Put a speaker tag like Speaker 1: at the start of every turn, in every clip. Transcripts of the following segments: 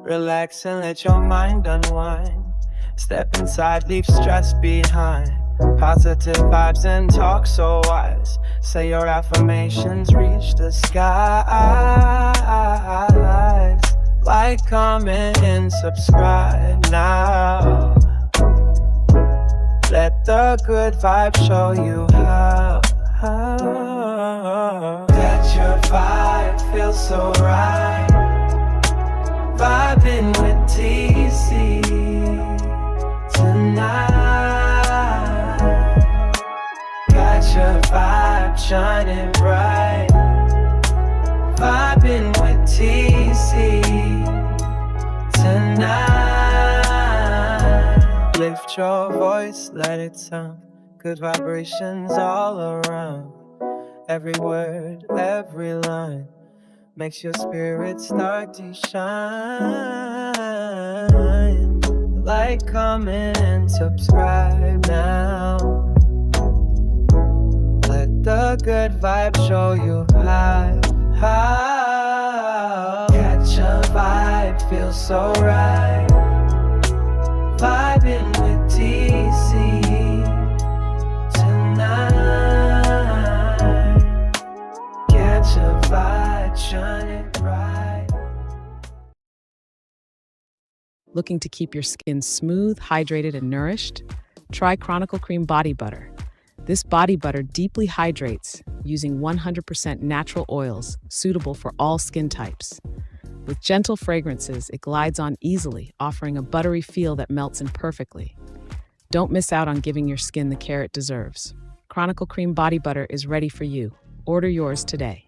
Speaker 1: Relax and let your mind unwind. Step inside, leave stress behind. Positive vibes and talk so wise. Say your affirmations, reach the skies. Like, comment, and subscribe now. Let the good vibe show you how. That your vibe feels so right. Vibing with TC tonight. Got your vibe shining bright. Vibing with TC tonight. Lift your voice, let it sound. Good vibrations all around. Every word, every line makes your spirit start to shine. Like, comment, and subscribe now. Let the good vibe show you how. Catch a vibe, feel so right. Vibing with TC tonight. Catch a vibe, shining bright.
Speaker 2: Looking to keep your skin smooth, hydrated, and nourished? Try Chronicle Cream Body Butter. This body butter deeply hydrates using 100% natural oils suitable for all skin types. With gentle fragrances, it glides on easily, offering a buttery feel that melts in perfectly. Don't miss out on giving your skin the care it deserves. Chronicle Cream Body Butter is ready for you. Order yours today.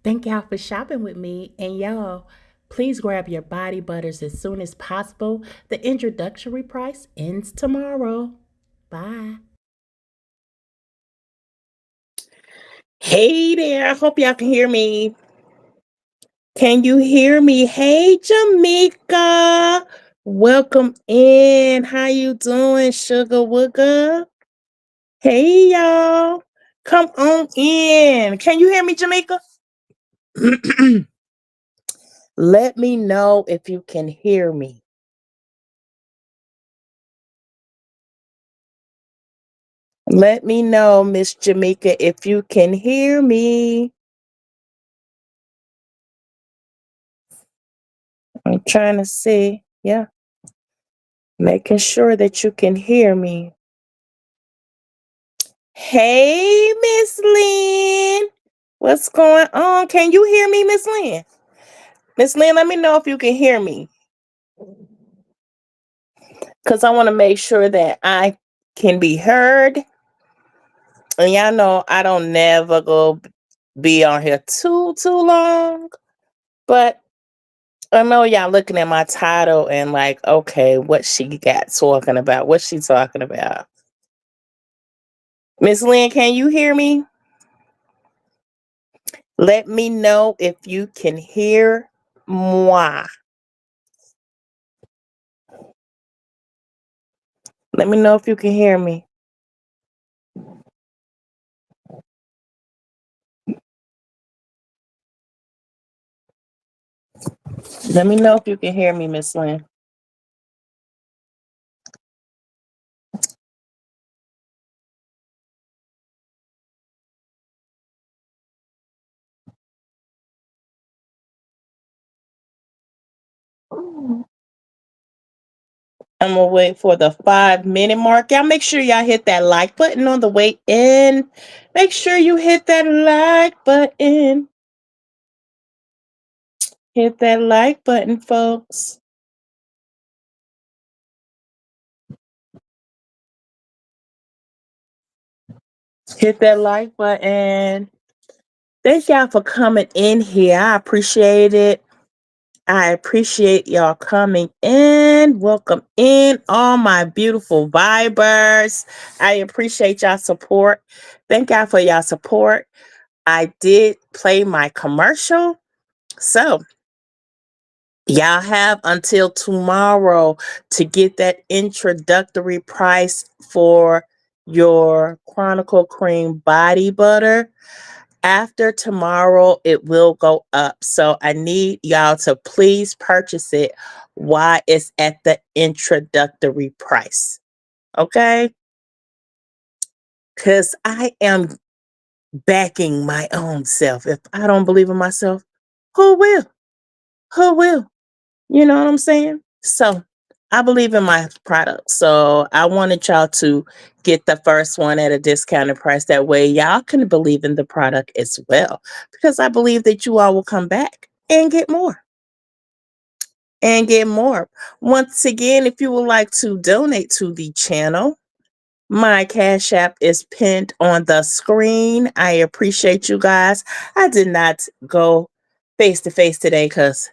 Speaker 3: Thank y'all for shopping with me. And y'all, please grab your body butters as soon as possible. The introductory price ends tomorrow. Bye. Hey there. I hope y'all can hear me. Can you hear me? Hey, Jamaica. Welcome in. How you doing, Sugar Wooga? Hey, y'all. Come on in. Can you hear me, Jamaica? Let me know if you can hear me. Let me know, Miss Jamaica, if you can hear me. I'm trying to see. Yeah. Making sure that you can hear me. Hey, Miss Lynn. What's going on? Can you hear me, Miss Lynn? Miss Lynn, let me know if you can hear me. Because I want to make sure that I can be heard. And y'all know I don't never go be on here too long. But I know y'all looking at my title and like, okay, what she got talking about? What's she talking about? Miss Lynn, can you hear me? Let me know if you can hear moi. Let me know if you can hear me. Let me know if you can hear me, Miss Lynn. I'm gonna wait for the 5-minute mark. Y'all make sure y'all hit that like button on the way in. Make sure you hit that like button. Hit that like button, folks. Hit that like button. Thank y'all for coming in here. I appreciate it. I appreciate y'all coming in. Welcome in, all my beautiful vibers. I appreciate y'all support. Thank y'all for y'all support. I did play my commercial. So y'all have until tomorrow to get that introductory price for your Chronicle Cream Body Butter. After tomorrow, it will go up. So I need y'all to please purchase it while it's at the introductory price. Okay? Because I am backing my own self. If I don't believe in myself, who will? Who will? You know what I'm saying? So I believe in my product. So I wanted y'all to get the first one at a discounted price. That way, y'all can believe in the product as well. Because I believe that you all will come back and get more. And get more. Once again, if you would like to donate to the channel, my Cash App is pinned on the screen. I appreciate you guys. I did not go face to face today because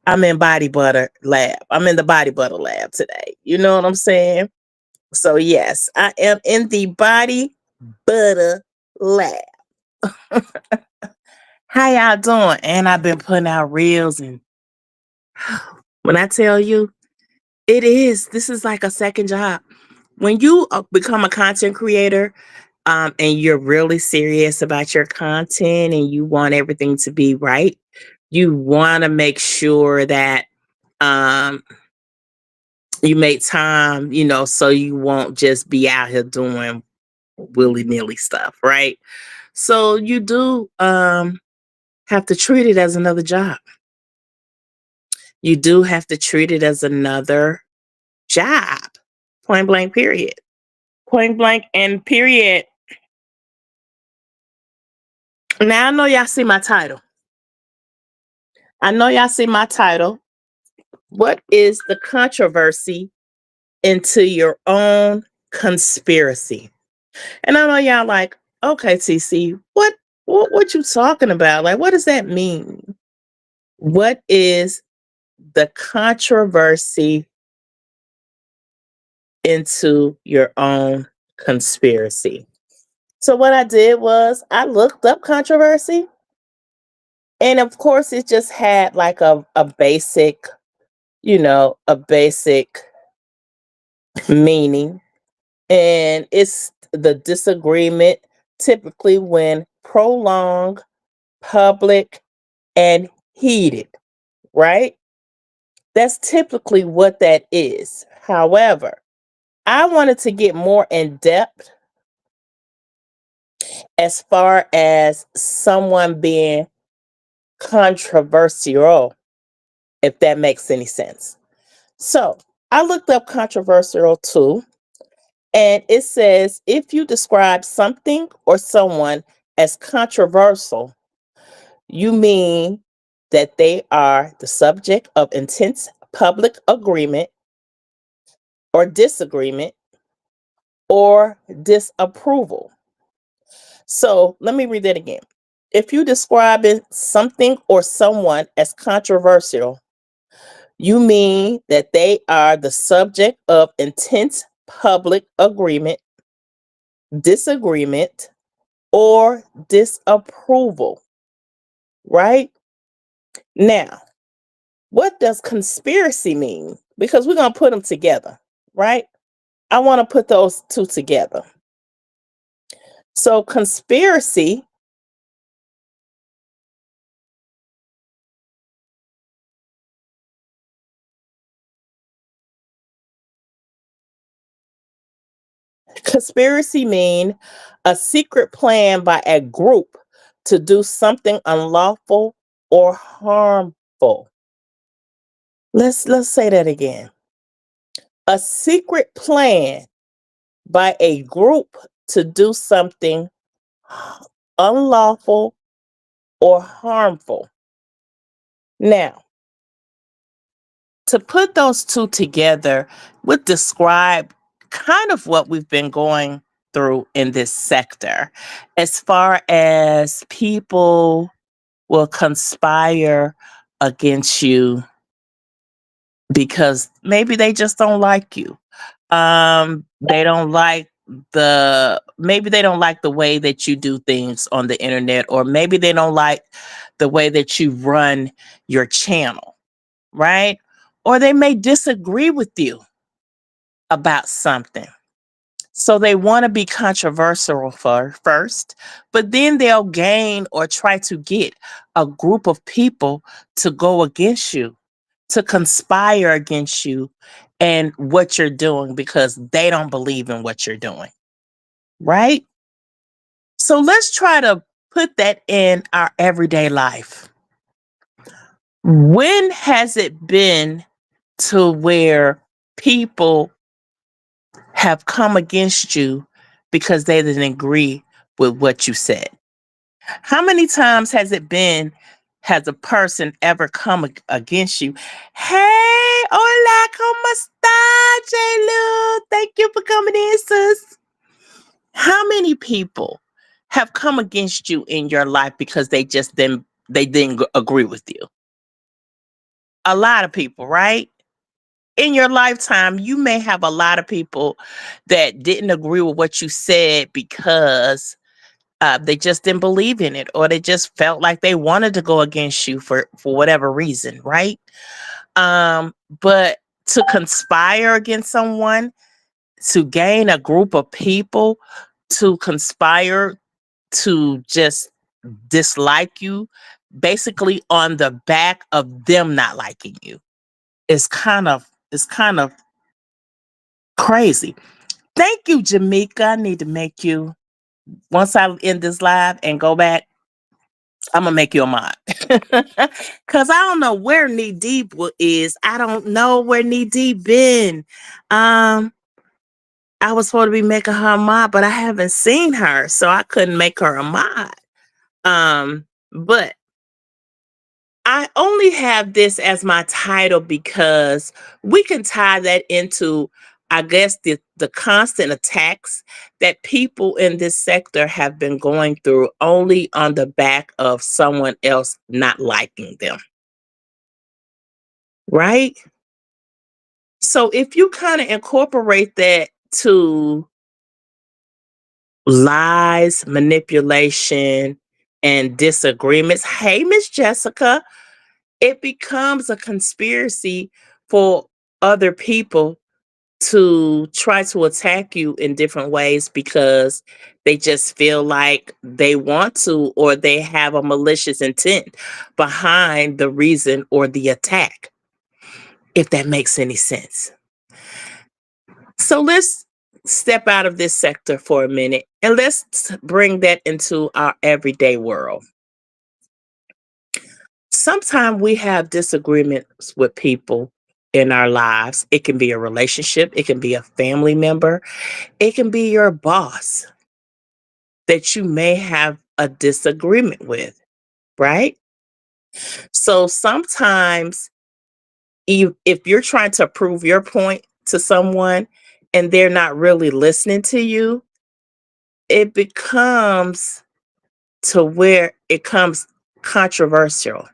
Speaker 3: I'm in body butter lab. I'm in the body butter lab today. You know what I'm saying? So yes, I am in the body butter lab. How y'all doing? And I've been putting out reels, and when I tell you, this is like a second job. When you become a content creator, and you're really serious about your content and you want everything to be right, you want to make sure that um, you make time, so you won't just be out here doing willy-nilly stuff, right? So you do have to treat it as another job. You do have to treat it as another job. Point blank, period. Point blank and period. Now I know y'all see my title. What is the controversy into your own conspiracy? And I know y'all like, okay, TC, what you talking about? Like, what does that mean? What is the controversy into your own conspiracy? So what I did was I looked up controversy, and of course it just had like a basic, a basic meaning. And it's the disagreement typically when prolonged, public, and heated, right? That's typically what that is. However, I wanted to get more in depth as far as someone being controversial, if that makes any sense. So I looked up controversial too, and it says if you describe something or someone as controversial, you mean that they are the subject of intense public agreement or disagreement or disapproval. So let me read that again. If you describe something or someone as controversial, you mean that they are the subject of intense public agreement, disagreement, or disapproval, right? Now, what does conspiracy mean? Because we're going to put them together, right? I want to put those two together. So, conspiracy mean a secret plan by a group to do something unlawful or harmful. Let's say that again. A secret plan by a group to do something unlawful or harmful. Now, to put those two together would describe kind of what we've been going through in this sector, as far as people will conspire against you because maybe they just don't like you. They don't like maybe they don't like the way that you do things on the internet, or maybe they don't like the way that you run your channel, right? Or they may disagree with you about something. So they want to be controversial first, but then they'll gain or try to get a group of people to go against you, to conspire against you and what you're doing because they don't believe in what you're doing. Right? So let's try to put that in our everyday life. When has it been to where people have come against you because they didn't agree with what you said? How many times has a person ever come against you? Hey, hola, ¿cómo está, J-Lu? Thank you for coming in, sis. How many people have come against you in your life because they didn't agree with you? A lot of people, right? In your lifetime, you may have a lot of people that didn't agree with what you said because they just didn't believe in it, or they just felt like they wanted to go against you for whatever reason, right? But to conspire against someone, to gain a group of people, to conspire to just dislike you, basically on the back of them not liking you, it's kind of crazy. Thank you, Jamaica. I need to make you, once I end this live and go back, I'm gonna make you a mod. Cause I don't know where Knee Deep is. I don't know where Knee Deep been. Um, I was supposed to be making her a mod, but I haven't seen her, so I couldn't make her a mod. But I only have this as my title because we can tie that into, I guess, the constant attacks that people in this sector have been going through only on the back of someone else not liking them. Right? So if you kind of incorporate that to lies, manipulation, and disagreements, hey, Miss Jessica, it becomes a conspiracy for other people to try to attack you in different ways because they just feel like they want to, or they have a malicious intent behind the reason or the attack, if that makes any sense. So let's step out of this sector for a minute and let's bring that into our everyday world. Sometimes we have disagreements with people in our lives. It can be a relationship, it can be a family member, it can be your boss that you may have a disagreement with, right? So sometimes, if you're trying to prove your point to someone and they're not really listening to you, it becomes to where it comes controversial.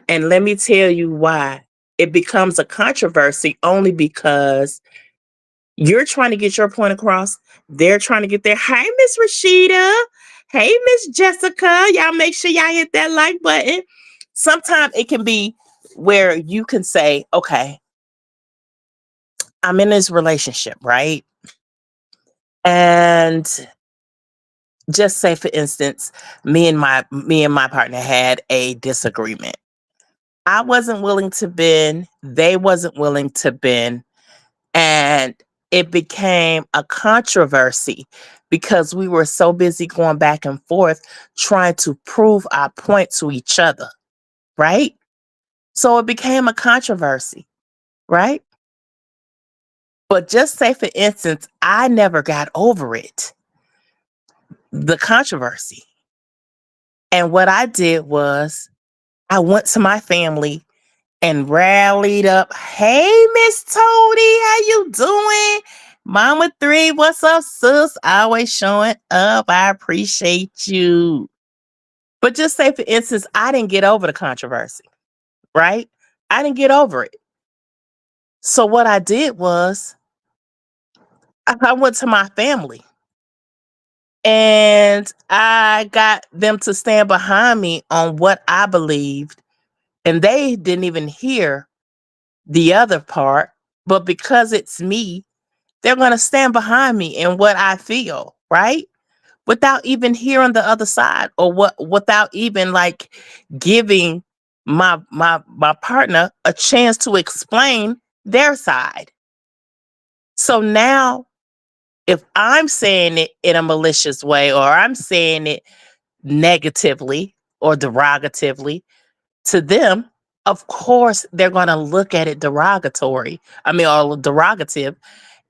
Speaker 3: And let me tell you why. It becomes a controversy only because you're trying to get your point across. They're trying to get their. Hey, Miss Rashida. Hey, Miss Jessica. Y'all make sure y'all hit that like button. Sometimes it can be where you can say, okay, I'm in this relationship, right? And just say, for instance, me and my partner had a disagreement. I wasn't willing to bend, they wasn't willing to bend, and it became a controversy because we were so busy going back and forth trying to prove our point to each other, right? So it became a controversy, right? But just say, for instance, I never got over it, the controversy. And what I did was I went to my family and rallied up. Hey, Miss Tony, how you doing? Mama Three, what's up, sis? Always showing up. I appreciate you. But just say, for instance, I didn't get over the controversy, right? I didn't get over it. So what I did was I went to my family and I got them to stand behind me on what I believed. And they didn't even hear the other part. But because it's me They're going to stand behind me in what I feel, right? Without even hearing the other side, or without even like giving my partner a chance to explain their side. So now if I'm saying it in a malicious way, or I'm saying it negatively or derogatively to them, of course they're going to look at it or derogative,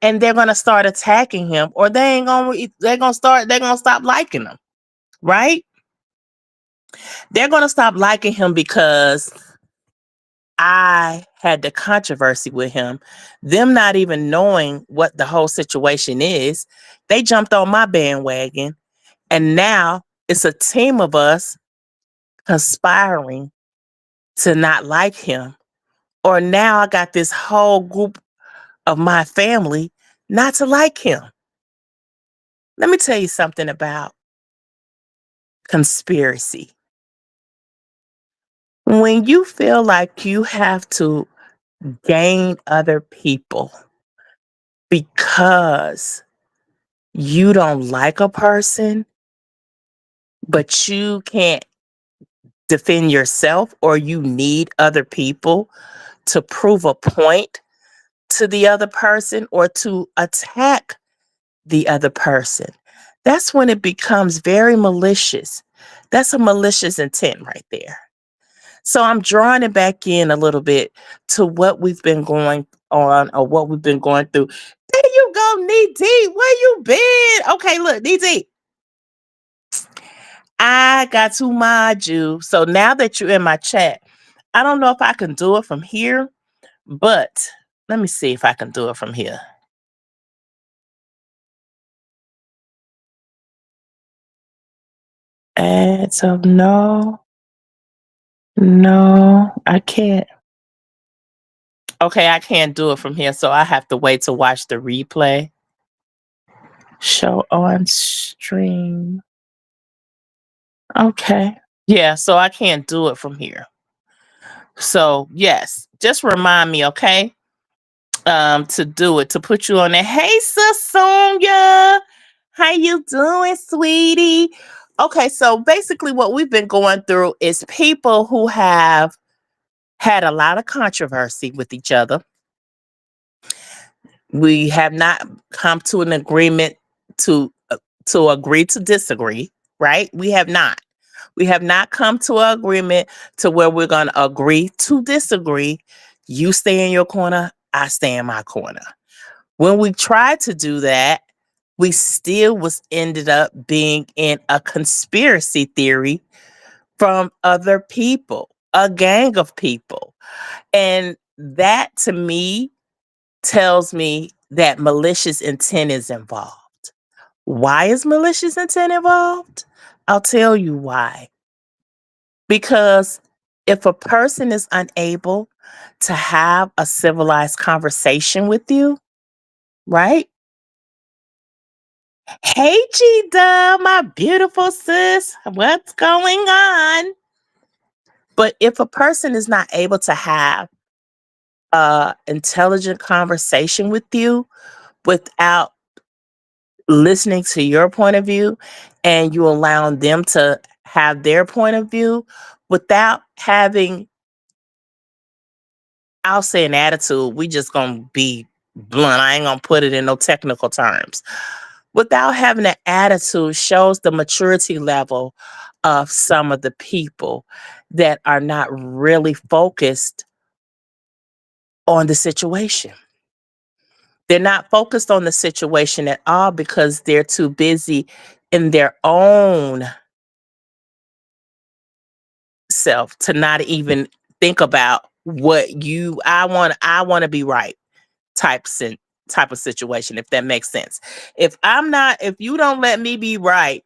Speaker 3: and they're going to start attacking him, or they're going to stop liking him, right? They're going to stop liking him because I had the controversy with him. Them not even knowing what the whole situation is, they jumped on my bandwagon, and now it's a team of us conspiring to not like him. Or now I got this whole group of my family not to like him. Let me tell you something about conspiracy. When you feel like you have to gain other people because you don't like a person, but you can't defend yourself, or you need other people to prove a point to the other person or to attack the other person, that's when it becomes very malicious. That's a malicious intent right there. So I'm drawing it back in a little bit to what we've been going on, or what we've been going through. There you go, Knee Deep. Where you been? Okay, look, Knee Deep. I got to mod you. So now that you're in my chat, I don't know if I can do it from here, but let me see if I can do it from here. And so no, I can't. Okay, I can't do it from here, so I have to wait to watch the replay. Show on stream. Okay. Yeah, so I can't do it from here. So yes, just remind me, okay? To do it, to put you on there. Hey, Sis Sonia. How you doing, sweetie? Okay, so basically what we've been going through is people who have had a lot of controversy with each other. We have not come to an agreement to agree to disagree, right? We have not. We have not come to an agreement to where we're going to agree to disagree. You stay in your corner, I stay in my corner. When we tried to do that, we still was ended up being in a conspiracy theory from other people, a gang of people. And that to me tells me that malicious intent is involved. Why is malicious intent involved? I'll tell you why. Because if a person is unable to have a civilized conversation with you, right? Hey, G Dub, my beautiful sis, what's going on? But if a person is not able to have a intelligent conversation with you without listening to your point of view, and you allowing them to have their point of view without having, I'll say, an attitude. We just gonna be blunt. I ain't gonna put it in no technical terms. Without having an attitude shows the maturity level of some of the people that are not really focused on the situation. They're not focused on the situation at all because they're too busy in their own self to not even think about what I want to be right type of situation, if that makes sense. If you don't let me be right,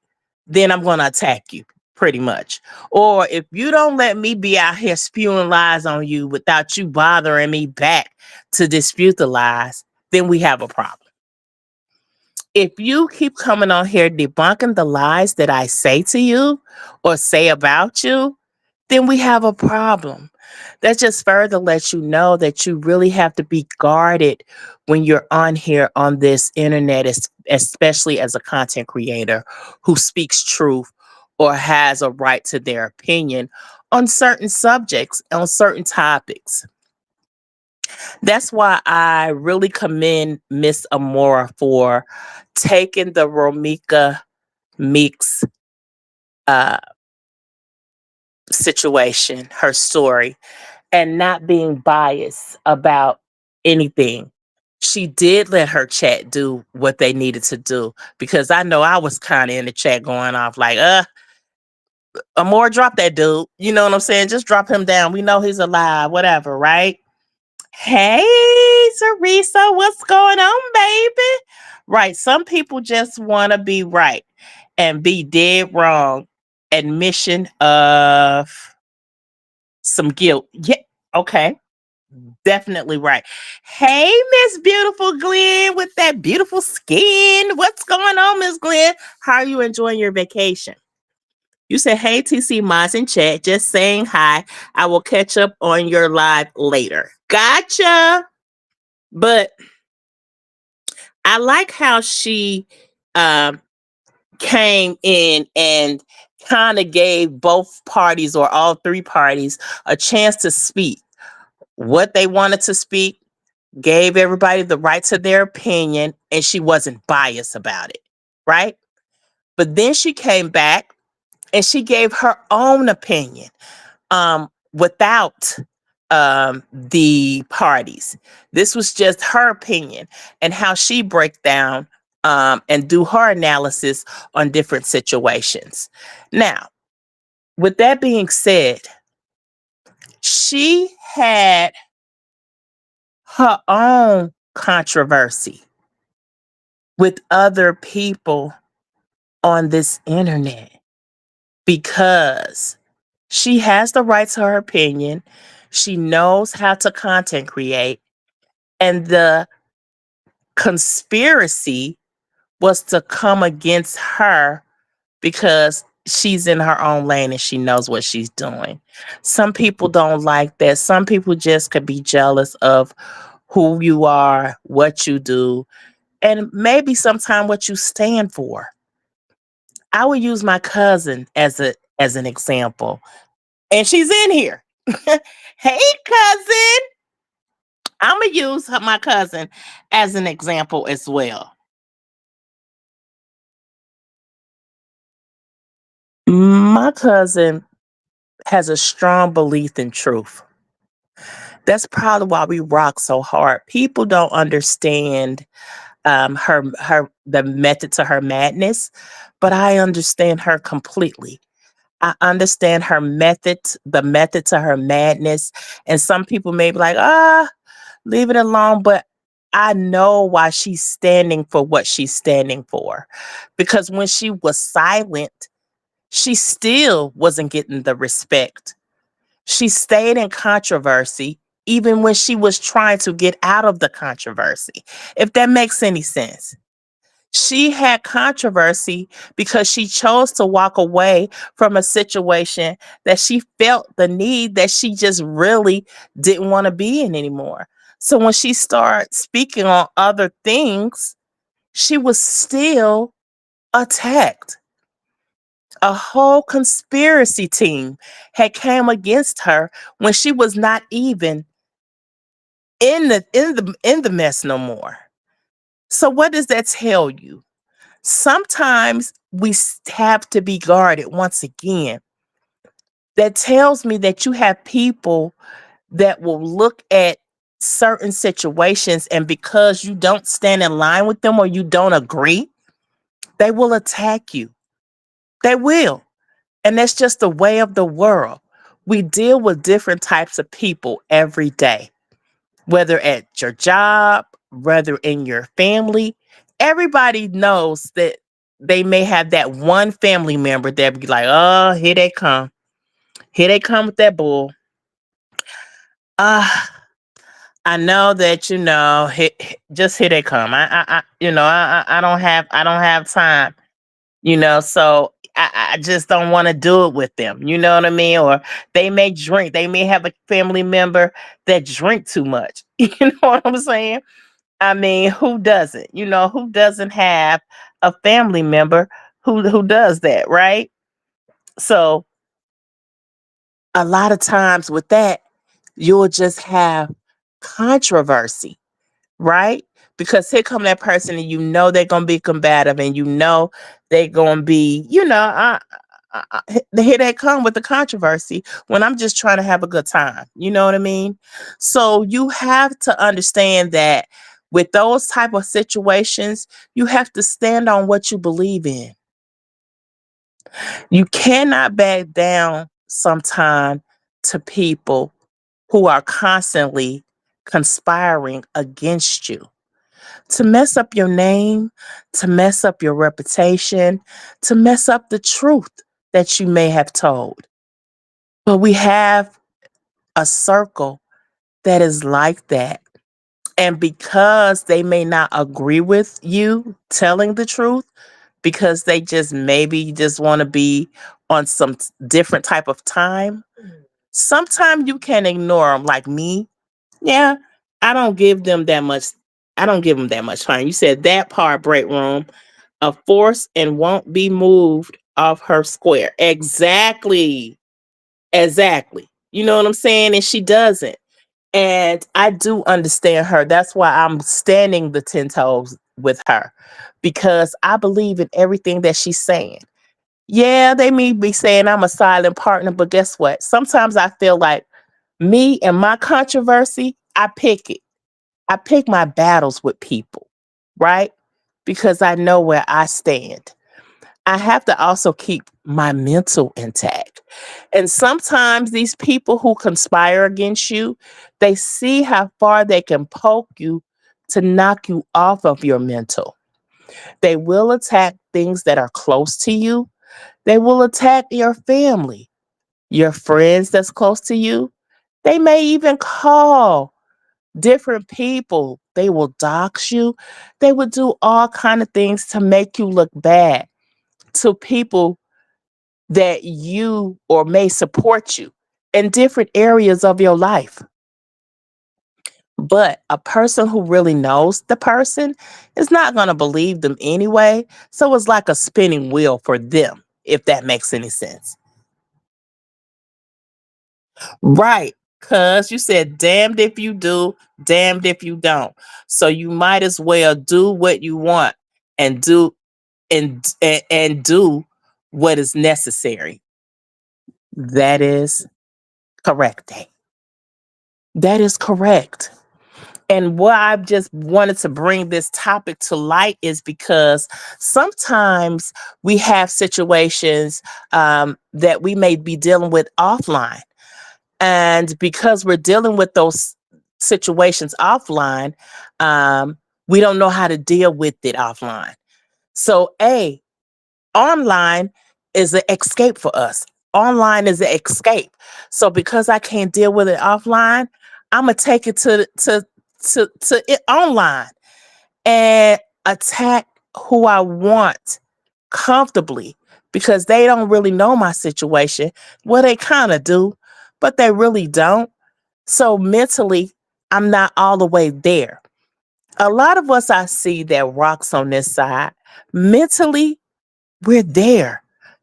Speaker 3: then I'm going to attack you pretty much. Or if you don't let me be out here spewing lies on you without you bothering me back to dispute the lies, then we have a problem. If you keep coming on here debunking the lies that I say to you or say about you, then we have a problem. That just further lets you know that you really have to be guarded when you're on here on this internet, especially as a content creator who speaks truth or has a right to their opinion on certain subjects, on certain topics. That's why I really commend Miss Amora for taking the Romika Meeks uh, situation, her story, and not being biased about anything. She did let her chat do what they needed to do, because I know I was kind of in the chat going off like, Amor, drop that dude. You know what I'm saying? Just drop him down. We know he's alive, whatever, right? Hey, Teresa, what's going on, baby? Right. Some people just want to be right and be dead wrong. Admission of some guilt. Yeah. Okay. Definitely right. Hey, Miss Beautiful Glenn with that beautiful skin. What's going on, Miss Glenn? How are you enjoying your vacation? You said, hey, TC Mods in chat, just saying hi. I will catch up on your live later. Gotcha. But I like how she um, came in and kind of gave both parties or all three parties a chance to speak what they wanted to speak, gave everybody the right to their opinion, and she wasn't biased about it, right? But then she came back and she gave her own opinion without the parties. This was just her opinion and how she break down and do her analysis on different situations. Now, with that being said, she had her own controversy with other people on this internet because she has the right to her opinion. She knows how to content create. And the conspiracy was to come against her because she's in her own lane and she knows what she's doing. Some people don't like that. Some people just could be jealous of who you are, what you do, and maybe sometime what you stand for. I would use my cousin as an example. And she's in here. Hey, cousin. I'm gonna use my cousin as an example as well. My cousin has a strong belief in truth. That's probably why we rock so hard. People don't understand her the method to her madness, but I understand her completely. I understand her method, the method to her madness. And some people may be like, leave it alone. But I know why she's standing for what she's standing for. Because when she was silent, she still wasn't getting the respect. She stayed in controversy even when she was trying to get out of the controversy, if that makes any sense. She had controversy because she chose to walk away from a situation that she felt the need that she just really didn't want to be in anymore. So when she started speaking on other things, she was still attacked. A whole conspiracy team had came against her when she was not even in the mess no more. So what does that tell you? Sometimes we have to be guarded once again. That tells me that you have people that will look at certain situations, and because you don't stand in line with them or you don't agree, they will attack you. They will. And that's just the way of the world. We deal with different types of people every day, whether at your job, whether in your family. Everybody knows that they may have that one family member that be like, oh, here they come. Here they come with that bull. Uh, I know that, just here they come. I don't have time, so I just don't want to do it with them. You know what I mean? Or they may drink. They may have a family member that drink too much. You know what I'm saying? I mean, who doesn't? You know, who doesn't have a family member who does that, right? So a lot of times with that, you'll just have controversy, right? Because here come that person and you know they're gonna be combative and you know they're gonna be, here they come with the controversy when I'm just trying to have a good time. You know what I mean? So you have to understand that with those type of situations, you have to stand on what you believe in. You cannot back down sometime to people who are constantly conspiring against you to mess up your name, to mess up your reputation, to mess up the truth that you may have told. But we have a circle that is like that. And because they may not agree with you telling the truth, because they just maybe just want to be on some different type of time, sometimes you can ignore them. Like me, yeah, I don't give them that much. I don't give them that much time. You said that part, break room, a force and won't be moved off her square. Exactly. Exactly. You know what I'm saying? And she doesn't. And I do understand her. That's why I'm standing the 10 toes with her because I believe in everything that she's saying. Yeah, they may be saying I'm a silent partner, but guess what? Sometimes I feel like me and my controversy, I pick it. I pick my battles with people, right? Because I know where I stand. I have to also keep my mental intact. And sometimes these people who conspire against you, they see how far they can poke you to knock you off of your mental. They will attack things that are close to you. They will attack your family, your friends that's close to you. They may even call different people. They will dox you. They will do all kind of things to make you look bad to people that you or may support you in different areas of your life. But a person who really knows the person is not going to believe them anyway. So it's like a spinning wheel for them, if that makes any sense. Right. Because you said, damned if you do, damned if you don't. So you might as well do what you want and and do what is necessary. That is correct. That is correct. And what I just wanted to bring this topic to light is because sometimes we have situations that we may be dealing with offline. And because we're dealing with those situations offline, we don't know how to deal with it offline. So, online is an escape for us. Online is an escape. So because I can't deal with it offline, I'm gonna take it to it online and attack who I want comfortably because they don't really know my situation. Well, they kind of do, but they really don't. So mentally, I'm not all the way there. A lot of us I see that rocks on this side. Mentally, we're there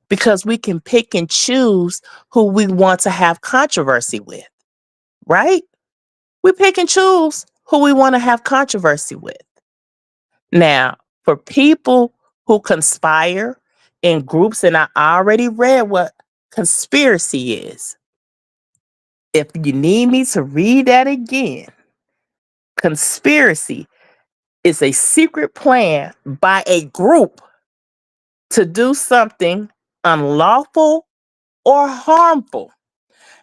Speaker 3: because we can pick and choose who we want to have controversy with, right? We pick and choose who we want to have controversy with. Now, for people who conspire in groups, and I already read what conspiracy is. If you need me to read that again, conspiracy is a secret plan by a group to do something unlawful or harmful.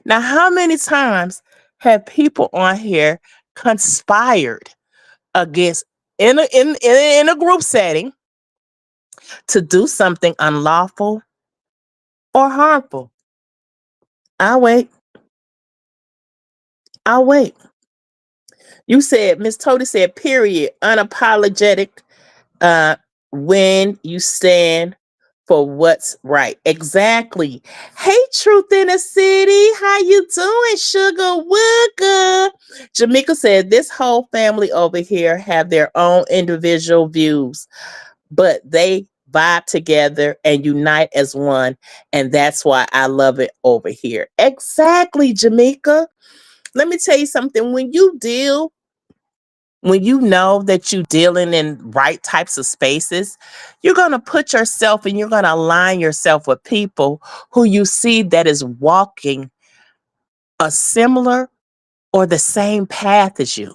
Speaker 3: Now, how many times have people on here conspired against in a group setting to do something unlawful or harmful? I'll wait. I'll wait. You said, Miss Toady said, period, unapologetic uh, when you stand for what's right. Exactly. Hey, Truth in the City, how you doing, Sugar Wooga? Jamaica said this whole family over here have their own individual views, but they vibe together and unite as one, and that's why I love it over here. Exactly, Jamaica. Let me tell you something. When you know that you're dealing in right types of spaces, you're going to put yourself and you're going to align yourself with people who you see that is walking a similar or the same path as you.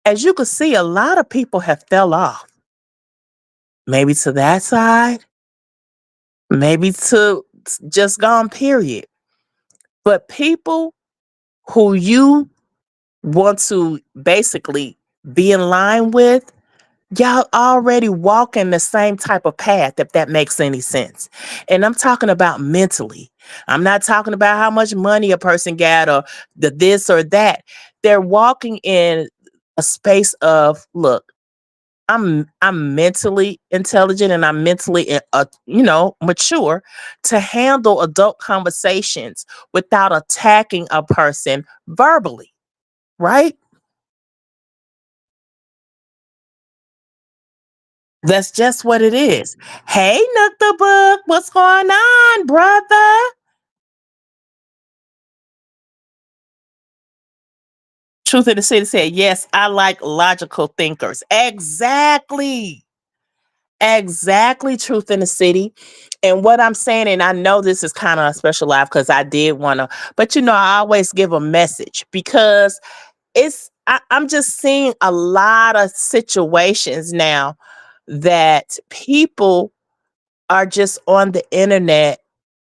Speaker 3: As you can see, a lot of people have fell off, maybe to that side, maybe to just gone, period. But people who you want to basically be in line with, y'all already walking the same type of path, if that makes any sense. And I'm talking about mentally. I'm not talking about how much money a person got or the this or that. They're walking in a space of, look, I'm mentally intelligent and I'm mentally mature to handle adult conversations without attacking a person verbally, right? That's just what it is. Hey, Nook the Book, what's going on, brother? Truth in the City said, yes, I like logical thinkers. Exactly. Exactly, Truth in the City. And what I'm saying, and I know this is kind of a special life because I did want to, but I always give a message because I'm just seeing a lot of situations now that people are just on the internet.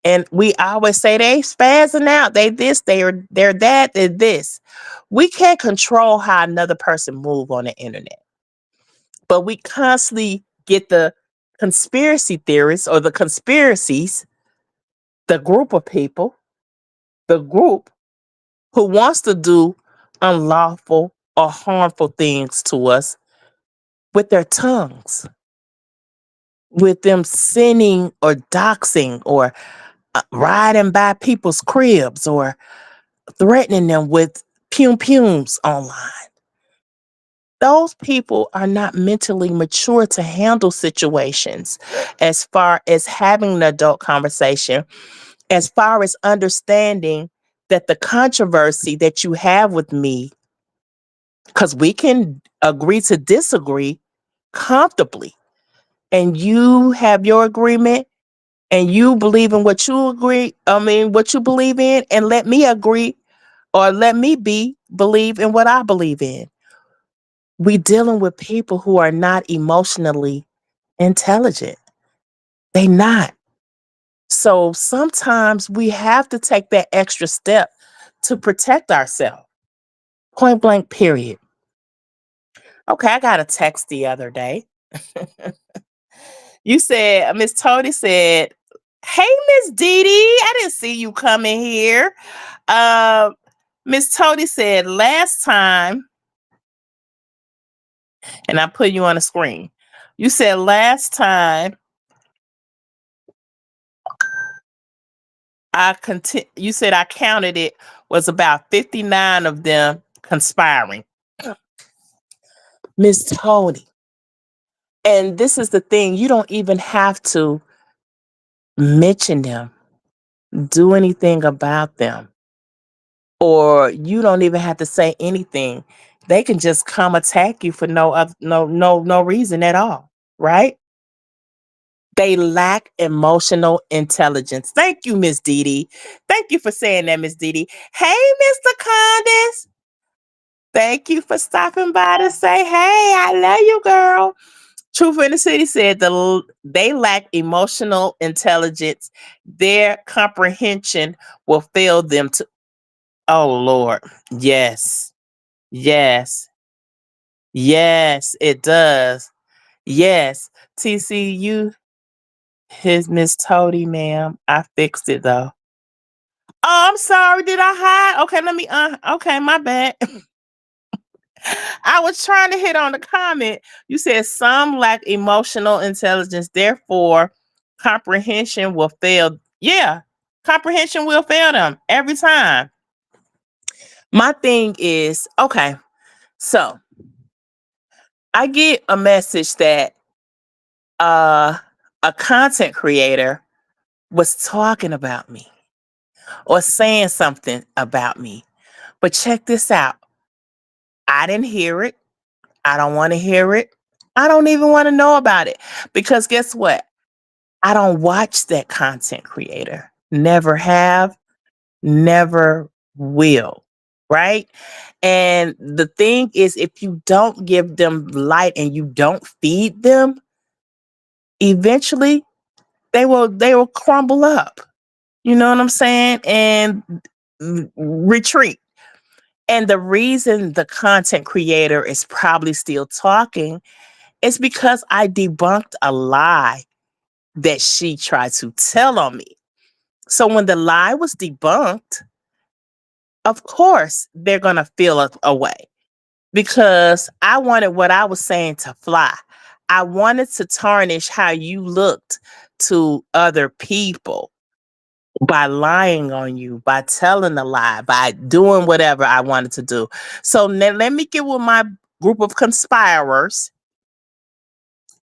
Speaker 3: And we always say they spazzing out. They this, they're that, they're this. We can't control how another person move on the internet. But we constantly get the conspiracy theorists or the conspiracies, the group of people, the group who wants to do unlawful or harmful things to us with their tongues, with them sinning or doxing or riding by people's cribs or threatening them with pums online. Those people are not mentally mature to handle situations as far as having an adult conversation, as far as understanding that the controversy that you have with me, because we can agree to disagree comfortably, and you have your agreement and you believe in what you believe in, and let me agree or let me believe in what I believe in. We dealing with people who are not emotionally intelligent. They not. So sometimes we have to take that extra step to protect ourselves. Point blank, period. Okay, I got a text the other day. You said, Miss Tony said, hey, Miss Dee Dee, I didn't see you coming here. Miss Tony said, last time, and I put you on the screen. You said last time you said I counted it was about 59 of them conspiring. Miss Tony. And this is the thing, you don't even have to mention them, do anything about them, or you don't even have to say anything. They can just come attack you for no reason at all, right? They lack emotional intelligence. Thank you, Miss Dee Dee. Thank you for saying that, Miss Dee Dee. Hey, Mr. Condis. Thank you for stopping by to say, hey, I love you, girl. Truth in the City said they lack emotional intelligence. Their comprehension will fail them to. Oh, Lord. Yes. Yes. Yes, it does. Yes. TCU, his Miss Toady, ma'am. I fixed it though. Oh, I'm sorry. Did I hide? Okay, let me okay, my bad. I was trying to hit on the comment. You said some lack emotional intelligence, therefore comprehension will fail. Yeah, comprehension will fail them every time. My thing is, okay, so I get a message that uh, a content creator was talking about me or saying something about me. But check this out. I didn't hear it. I don't want to hear it. I don't even want to know about it because guess what? I don't watch that content creator. Never have, never will. Right? And the thing is, if you don't give them light and you don't feed them, eventually they will crumble up. You know what I'm saying? And retreat. And the reason the content creator is probably still talking is because I debunked a lie that she tried to tell on me. So when the lie was debunked, of course they're going to feel a way because I wanted what I was saying to fly. I wanted to tarnish how you looked to other people by lying on you, by telling a lie, by doing whatever I wanted to do. So now let me get with my group of conspirers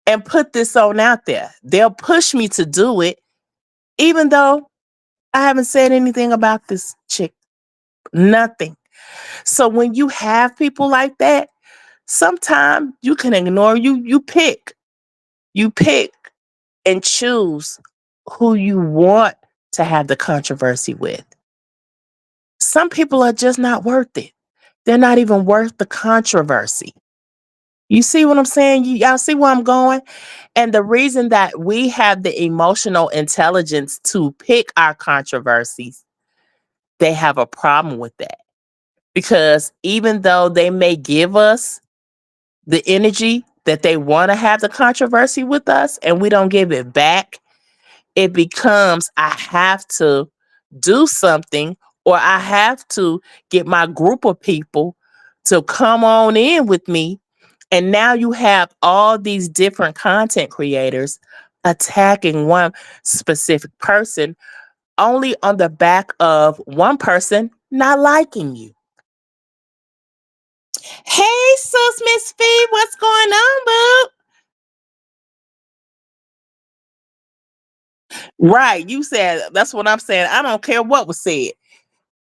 Speaker 3: and put this on out there. They'll push me to do it, even though I haven't said anything about this chick. Nothing. So when you have people like that, sometimes you can ignore you pick. You pick and choose who you want to have the controversy with. Some people are just not worth it. They're not even worth the controversy. You see what I'm saying? Y'all see where I'm going? And the reason that we have the emotional intelligence to pick our controversies, they have a problem with that. Because even though they may give us the energy that they want to have the controversy with us and we don't give it back, it becomes I have to do something or I have to get my group of people to come on in with me. And now you have all these different content creators attacking one specific person only on the back of one person not liking you. Hey, sis, Miss Fee, what's going on, boo? Right. You said that's what I'm saying. I don't care what was said.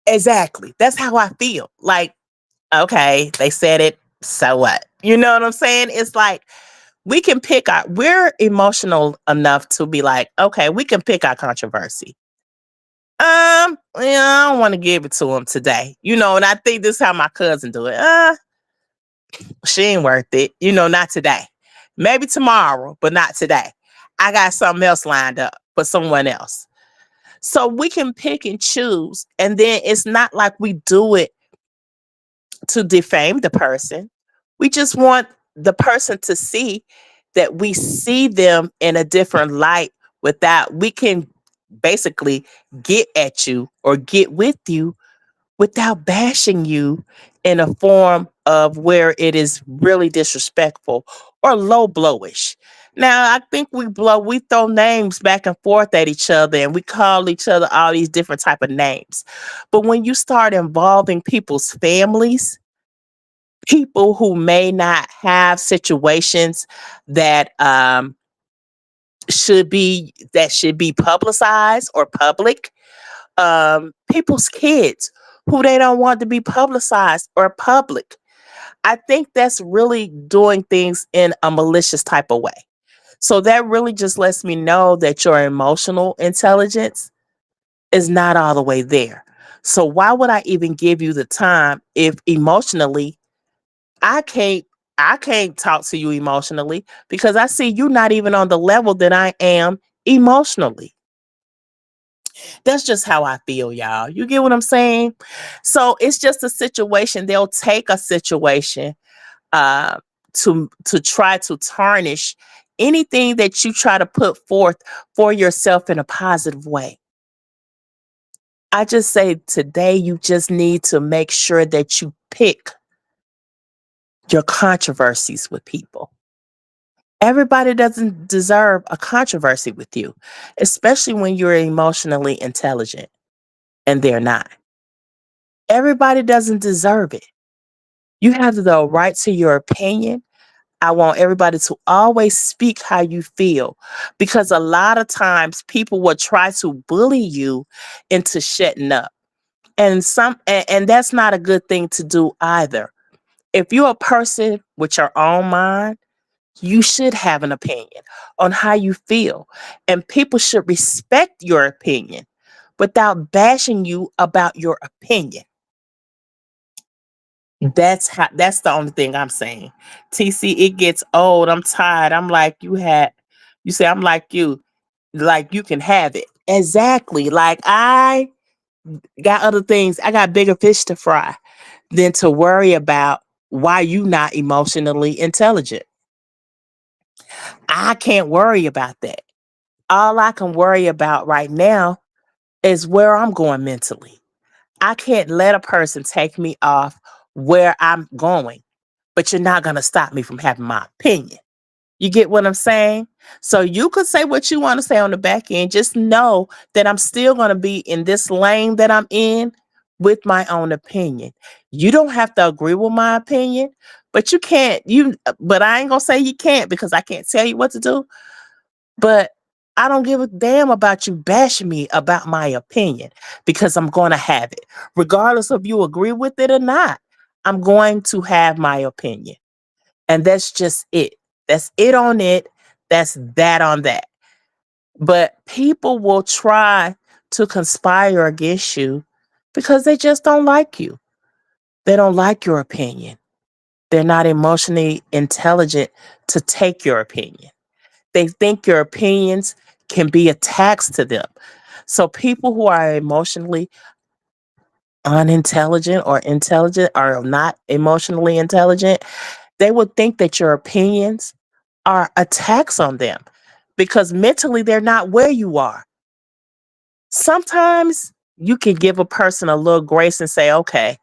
Speaker 3: Exactly. That's how I feel. Like, okay, they said it. So what? You know what I'm saying? It's like we're emotional enough to be like, okay, we can pick our controversy. Yeah, I don't want to give it to him today. And I think this is how my cousin do it. She ain't worth it. Not today. Maybe tomorrow, but not today. I got something else lined up for someone else. So we can pick and choose. And then it's not like we do it to defame the person. We just want the person to see that we see them in a different light without, we can basically get at you or get with you without bashing you in a form of where it is really disrespectful or low blowish. Now, I think we throw names back and forth at each other and we call each other all these different type of names. But when you start involving people's families, people who may not have situations that should be publicized or public, people's kids who they don't want to be publicized or public. I think that's really doing things in a malicious type of way. So that really just lets me know that your emotional intelligence is not all the way there. So why would I even give you the time if emotionally I can't I can't talk to you emotionally because I see you not even on the level that I am emotionally. That's just how I feel, y'all. You get what I'm saying? So it's just a situation. They'll take a situation uh, to try to tarnish anything that you try to put forth for yourself in a positive way. I just say today you just need to make sure that you pick your controversies with people. Everybody doesn't deserve a controversy with you, especially when you're emotionally intelligent and they're not. Everybody doesn't deserve it. You have the right to your opinion. I want everybody to always speak how you feel, because a lot of times people will try to bully you into shutting up. And that's not a good thing to do either. If you're a person with your own mind, you should have an opinion on how you feel, and people should respect your opinion without bashing you about your opinion. That's the only thing I'm saying. TC, it gets old. I'm tired. I'm like you say I'm like you can have it. Exactly. Like I got other things. I got bigger fish to fry than to worry about why you not emotionally intelligent. I can't worry about that. All I can worry about right now is where I'm going mentally. I can't let a person take me off where I'm going, but you're not going to stop me from having my opinion. You get what I'm saying? So you could say what you want to say on the back end. Just know that I'm still going to be in this lane that I'm in with my own opinion. You don't have to agree with my opinion, but but I ain't going to say you can't, because I can't tell you what to do. But I don't give a damn about you bashing me about my opinion, because I'm going to have it. Regardless of you agree with it or not, I'm going to have my opinion. And that's just it. That's it on it. That's that on that. But people will try to conspire against you because they just don't like you. They don't like your opinion. They're not emotionally intelligent to take your opinion. They think your opinions can be a tax to them. So people who are emotionally unintelligent or intelligent or not emotionally intelligent, they would think that your opinions are a tax on them because mentally they're not where you are. Sometimes you can give a person a little grace and say, okay,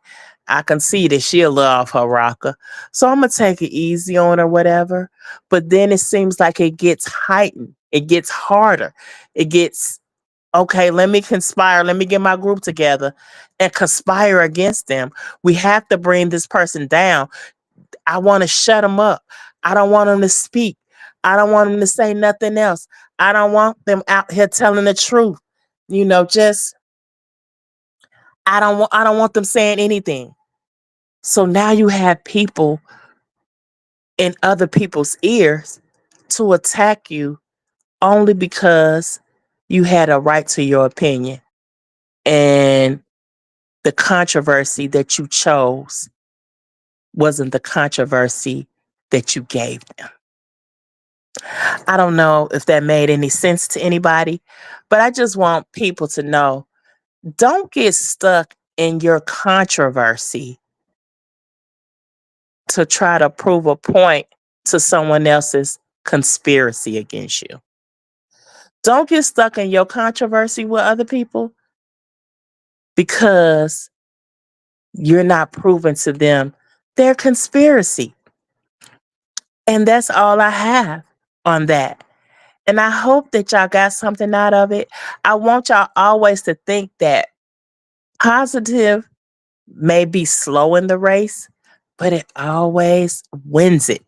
Speaker 3: I can see that she a little off her rocker, so I'm gonna take it easy on her, whatever. But then it seems like it gets heightened. It gets harder. It gets okay. Let me conspire. Let me get my group together and conspire against them. We have to bring this person down. I want to shut them up. I don't want them to speak. I don't want them to say nothing else. I don't want them out here telling the truth. Just I don't want them saying anything. So now you have people in other people's ears to attack you only because you had a right to your opinion, and the controversy that you chose wasn't the controversy that you gave them. I don't know if that made any sense to anybody, but I just want people to know, don't get stuck in your controversy to try to prove a point to someone else's conspiracy against you. Don't get stuck in your controversy with other people because you're not proving to them their conspiracy. And that's all I have on that. And I hope that y'all got something out of it. I want y'all always to think that positive may be slow in the race, but it always wins it.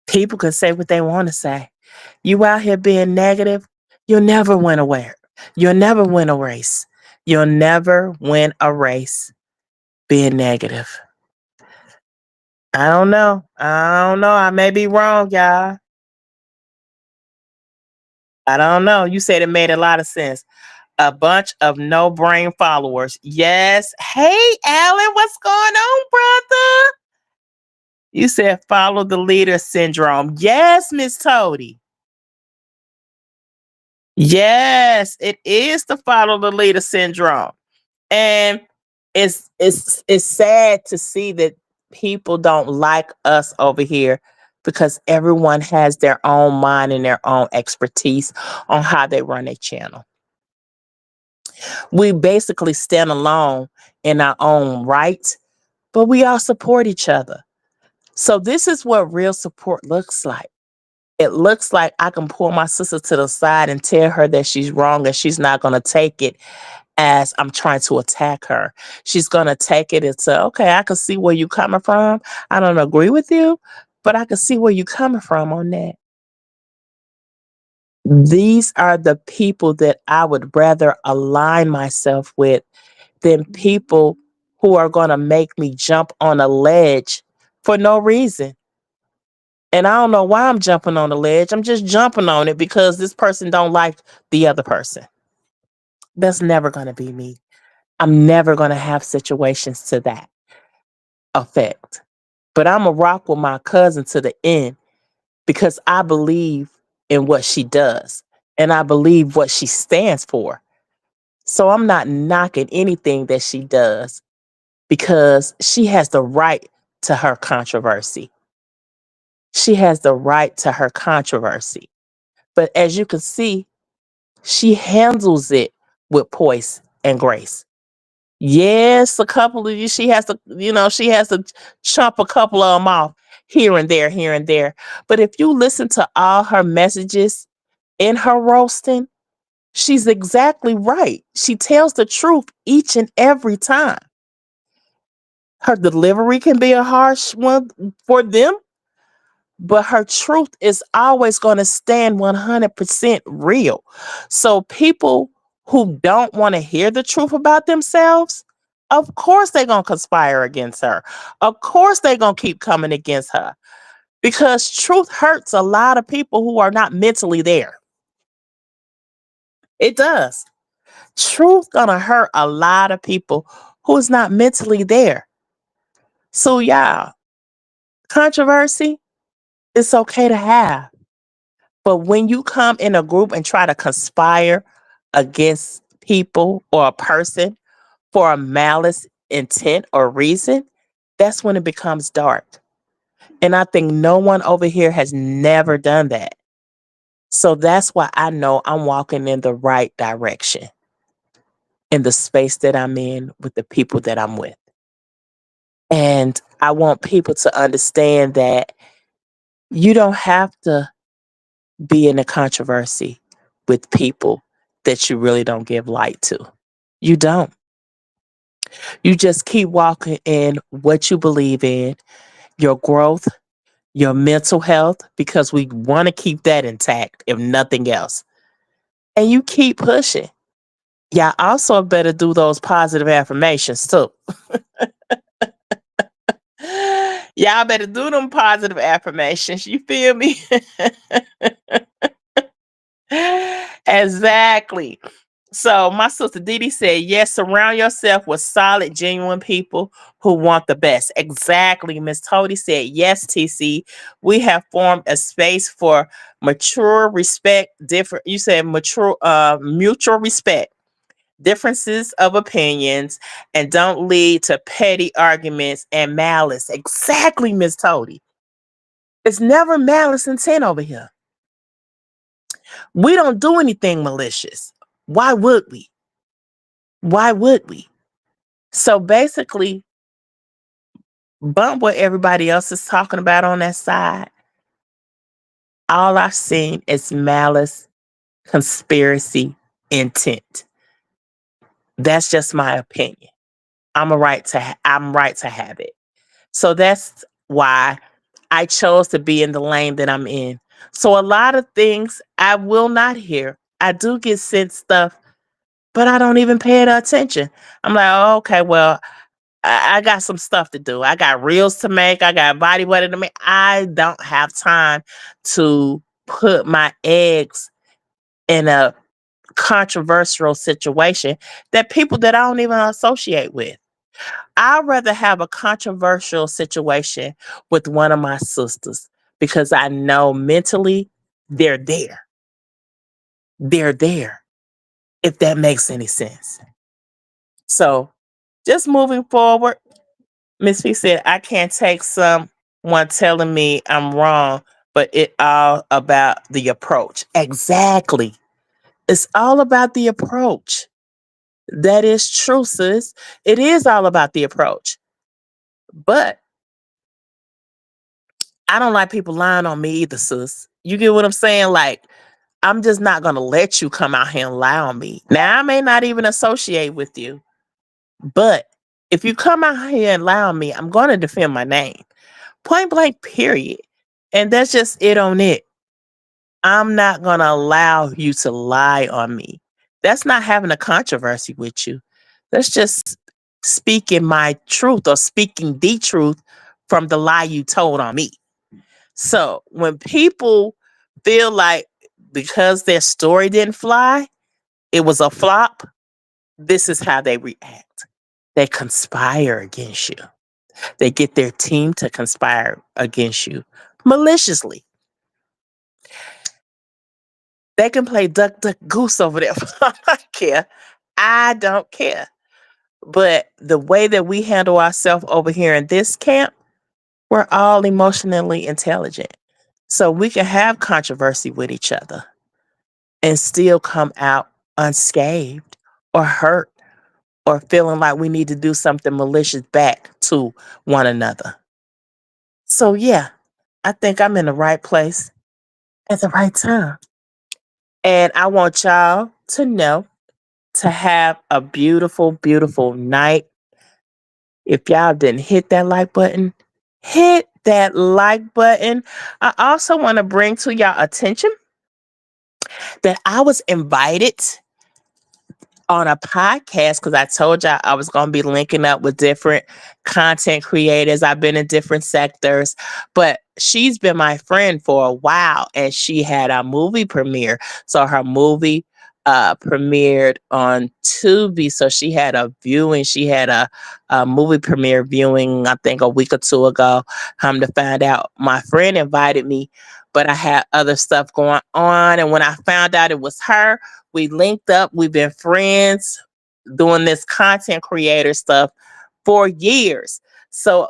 Speaker 3: People can say what they want to say. You out here being negative, you'll never win a race. You'll never win a race. You'll never win a race being negative. I don't know. I don't know. I may be wrong, y'all. I don't know. You said it made a lot of sense. A bunch of no brain followers. Yes. Hey, Alan, what's going on, brother? You said follow the leader syndrome. Yes, Miss Toady. Yes, it is the follow the leader syndrome. And it's sad to see that people don't like us over here because everyone has their own mind and their own expertise on how they run their channel. We basically stand alone in our own right, but we all support each other. So this is what real support looks like. It looks like I can pull my sister to the side and tell her that she's wrong and she's not going to take it as I'm trying to attack her. She's going to take it and say, okay, I can see where you're coming from. I don't agree with you, but I can see where you're coming from on that. These are the people that I would rather align myself with than people who are going to make me jump on a ledge for no reason. And I don't know why I'm jumping on the ledge. I'm just jumping on it because this person don't like the other person. That's never going to be me. I'm never going to have situations to that effect. But I'm a rock with my cousin to the end because I believe in what she does and I believe what she stands for. So I'm not knocking anything that she does because she has the right to her controversy. She has the right to her controversy. But as you can see, she handles it with poise and grace. Yes, a couple of you, she has to chomp a couple of them off here and there, here and there. But if you listen to all her messages in her roasting, she's exactly right. She tells the truth each and every time. Her delivery can be a harsh one for them, but her truth is always going to stand 100% real. So people who don't want to hear the truth about themselves, of course they're going to conspire against her. Of course they're going to keep coming against her because truth hurts a lot of people who are not mentally there. It does. Truth going to hurt a lot of people who's not mentally there. So yeah, controversy, it's okay to have. But when you come in a group and try to conspire against people or a person for a malice intent or reason, that's when it becomes dark. And I think no one over here has never done that. So that's why I know I'm walking in the right direction in the space that I'm in with the people that I'm with. And I want people to understand that you don't have to be in a controversy with people that you really don't give light to. You don't. You just keep walking in what you believe in, your growth, your mental health, because we want to keep that intact, if nothing else. And you keep pushing. Y'all also better do those positive affirmations too. Y'all better do them positive affirmations. You feel me? Exactly. So my sister Didi said, yes, surround yourself with solid, genuine people who want the best. Exactly. Miss Tody said, yes, TC. We have formed a space for mature respect, you said mature, mutual respect, differences of opinions, and don't lead to petty arguments and malice. Exactly, Miss Tody. It's never malice intent over here. We don't do anything malicious. Why would we? Why would we? So basically, bump what everybody else is talking about on that side. All I've seen is malice, conspiracy, intent. That's just my opinion. I'm right to have it. So that's why I chose to be in the lane that I'm in. So a lot of things I will not hear. I do get sent stuff, but I don't even pay it attention. I'm like, oh, okay, well, I got some stuff to do. I got reels to make. I got body butter to make. I don't have time to put my eggs in a controversial situation that people that I don't even associate with. I'd rather have a controversial situation with one of my sisters because I know mentally they're there. They're there, if that makes any sense. So just moving forward, Miss P said, I can't take someone telling me I'm wrong, but it all about the approach. Exactly. It's all about the approach. That is true, sis. It is all about the approach. But I don't like people lying on me either, sis. You get what I'm saying? Like, I'm just not gonna let you come out here and lie on me. Now, I may not even associate with you, but if you come out here and lie on me, I'm gonna defend my name. Point blank, period. And that's just it on it. I'm not gonna allow you to lie on me. That's not having a controversy with you. That's just speaking my truth or speaking the truth from the lie you told on me. So when people feel like because their story didn't fly, it was a flop, this is how they react. They conspire against you. They get their team to conspire against you maliciously. They can play duck, duck, goose over there. I don't care. I don't care. But the way that we handle ourselves over here in this camp, we're all emotionally intelligent. So we can have controversy with each other and still come out unscathed or hurt or feeling like we need to do something malicious back to one another. So, yeah, I think I'm in the right place at the right time. And I want y'all to know to have a beautiful, beautiful night. If y'all didn't hit that like button, hit that like button. I also want to bring to y'all attention that I was invited on a podcast because I told y'all I was going to be linking up with different content creators. I've been in different sectors, but she's been my friend for a while and she had a movie premiere. So her movie premiered on Tubi. So she had a viewing. She had a movie premiere viewing, I think a week or two ago. Come to find out, my friend invited me, but I had other stuff going on. And when I found out it was her, we linked up. We've been friends doing this content creator stuff for years. So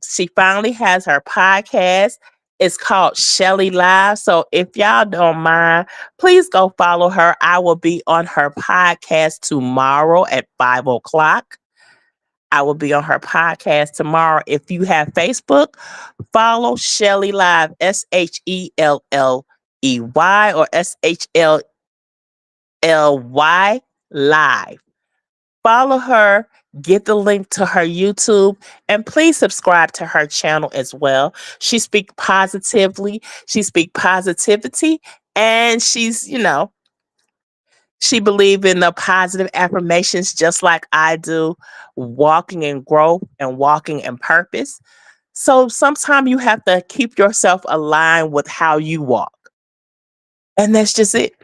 Speaker 3: she finally has her podcast. It's called Shelly Live. So if y'all don't mind, please go follow her. I will be on her podcast tomorrow at 5 o'clock. I will be on her podcast tomorrow. If you have Facebook, follow Shelly Live, SHELLEY or SHLLY Live. Follow her, get the link to her YouTube, and please subscribe to her channel as well. She speaks positively, she speaks positivity, and she believes in the positive affirmations just like I do, walking in growth and walking in purpose. So sometimes you have to keep yourself aligned with how you walk. And that's just it.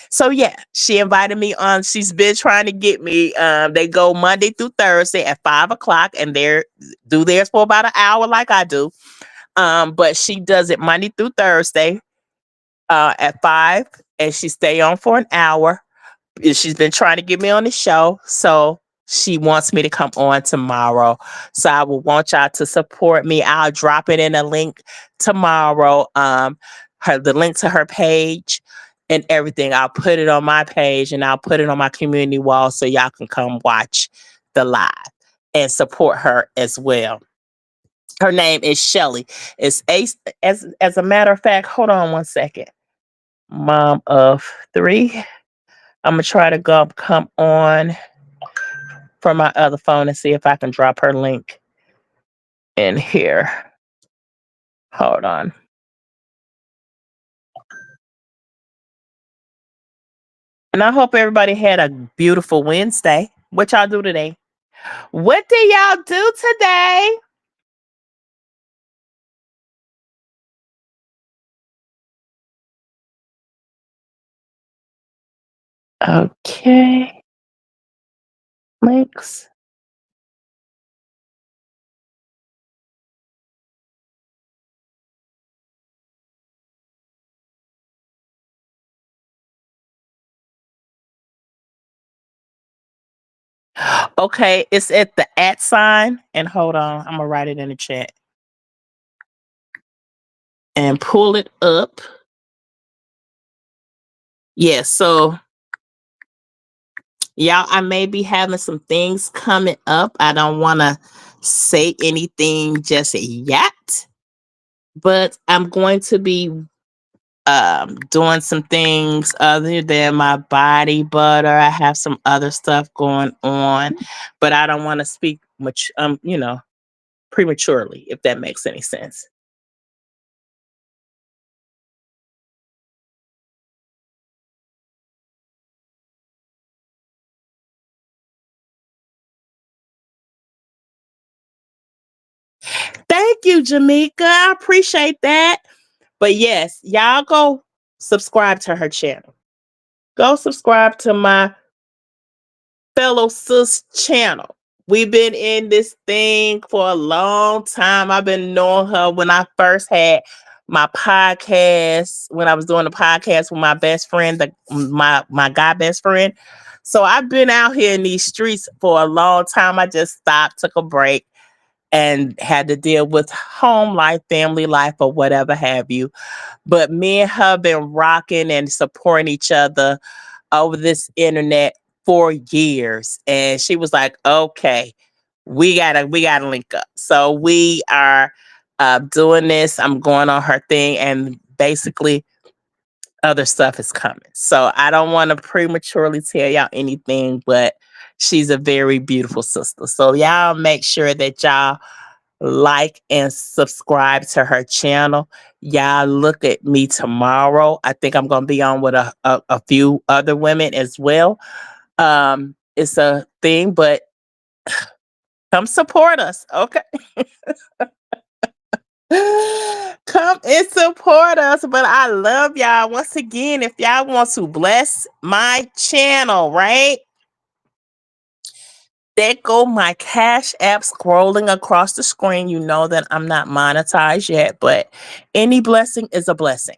Speaker 3: So yeah, she invited me on. She's been trying to get me. They go Monday through Thursday at 5 o'clock, and they do theirs for about an hour, like I do. But she does it Monday through Thursday at 5, and she stay on for an hour. She's been trying to get me on the show, so she wants me to come on tomorrow. So I will want y'all to support me. I'll drop it in a link tomorrow. The link to her page and everything. I'll put it on my page and I'll put it on my community wall so y'all can come watch the live and support her as well. Her name is Shelly. It's as a matter of fact, hold on one second. Mom of 3. I'm gonna try to come on from my other phone and see if I can drop her link in here. Hold on. And I hope everybody had a beautiful Wednesday. What y'all do today? What did y'all do today? Okay. Links. Okay, it's at the @ and hold on, I'm gonna write it in the chat and pull it up. Yeah, so y'all, I may be having some things coming up. I don't want to say anything just yet, but I'm going to be doing some things other than my body butter. I have some other stuff going on, but I don't want to speak much prematurely, if that makes any sense. Thank you, Jamaica. I appreciate that. But yes, y'all go subscribe to her channel. Go subscribe to my fellow sis channel. We've been in this thing for a long time. I've been knowing her when I first had my podcast, when I was doing the podcast with my best friend, my guy best friend. So I've been out here in these streets for a long time. I just stopped, took a break, and had to deal with home life, family life, or whatever have you. But me and her been rocking and supporting each other over this internet for years. And she was like, okay, we gotta link up. So we are doing this. I'm going on her thing, and basically other stuff is coming. So I don't want to prematurely tell y'all anything, but she's a very beautiful sister. So y'all make sure that y'all like and subscribe to her channel. Y'all look at me tomorrow. I think I'm gonna be on with a few other women as well. It's a thing, but come support us, okay? Come and support us. But I love y'all. Once again, if y'all want to bless my channel, right? There go my Cash App scrolling across the screen. You know that I'm not monetized yet, but any blessing is a blessing.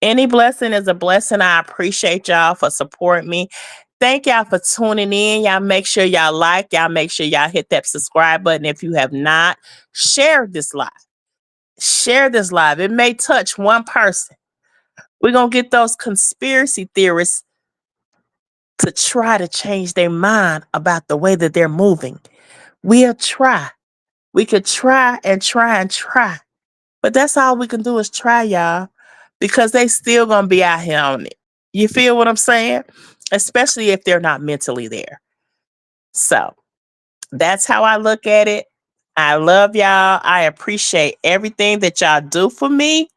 Speaker 3: Any blessing is a blessing. I appreciate y'all for supporting me. Thank y'all for tuning in. Y'all make sure y'all like, y'all make sure y'all hit that subscribe button. If you have not, share this live. Share this live. It may touch one person. We're going to get those conspiracy theorists to try to change their mind about the way that they're moving. We'll try. We could try and try and try. But that's all we can do is try, y'all, because they still gonna be out here on it. You feel what I'm saying? Especially if they're not mentally there. So that's how I look at it. I love y'all. I appreciate everything that y'all do for me.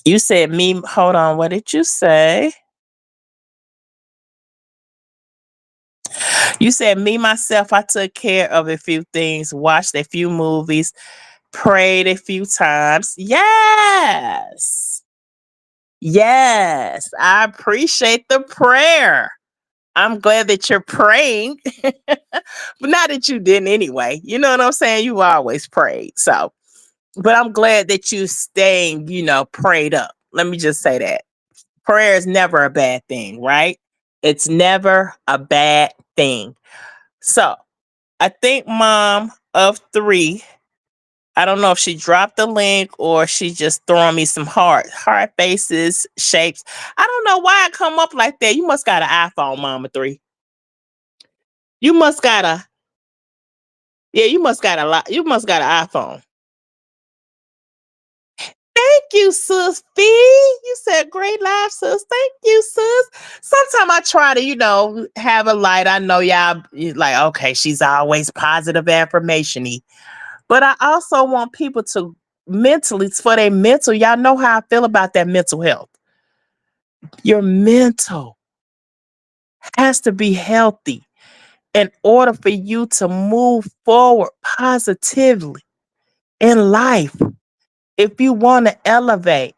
Speaker 3: You said me, hold on, what did you say? You said me, myself, I took care of a few things, watched a few movies, prayed a few times. Yes. Yes. I appreciate the prayer. I'm glad that you're praying, but not that you didn't anyway. You know what I'm saying? You always prayed. So, but I'm glad that you staying, prayed up. Let me just say that. Prayer is never a bad thing, right? It's never a bad thing. So, I think mom of three, I don't know if she dropped the link or she just throwing me some heart faces, shapes. I don't know why it come up like that. You must got an iPhone, mama three. You must got a Yeah, you must got a lot. You must got an iPhone. Thank you, sis Fee. You said great live, sis. Thank you, sis. Sometimes I try to, have a light. I know y'all like, okay, she's always positive affirmation y. But I also want people to mentally, for their mental, y'all know how I feel about that mental health. Your mental has to be healthy in order for you to move forward positively in life. If you want to elevate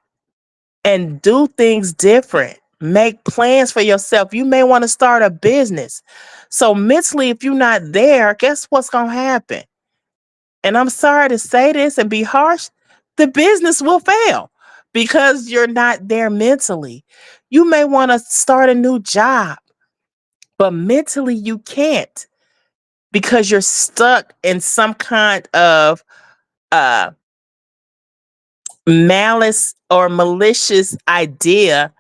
Speaker 3: and do things different, make plans for yourself, you may want to start a business. So mentally, if you're not there, guess what's going to happen? And I'm sorry to say this and be harsh, the business will fail because you're not there mentally. You may want to start a new job, but mentally you can't because you're stuck in some kind of uh malice or malicious idea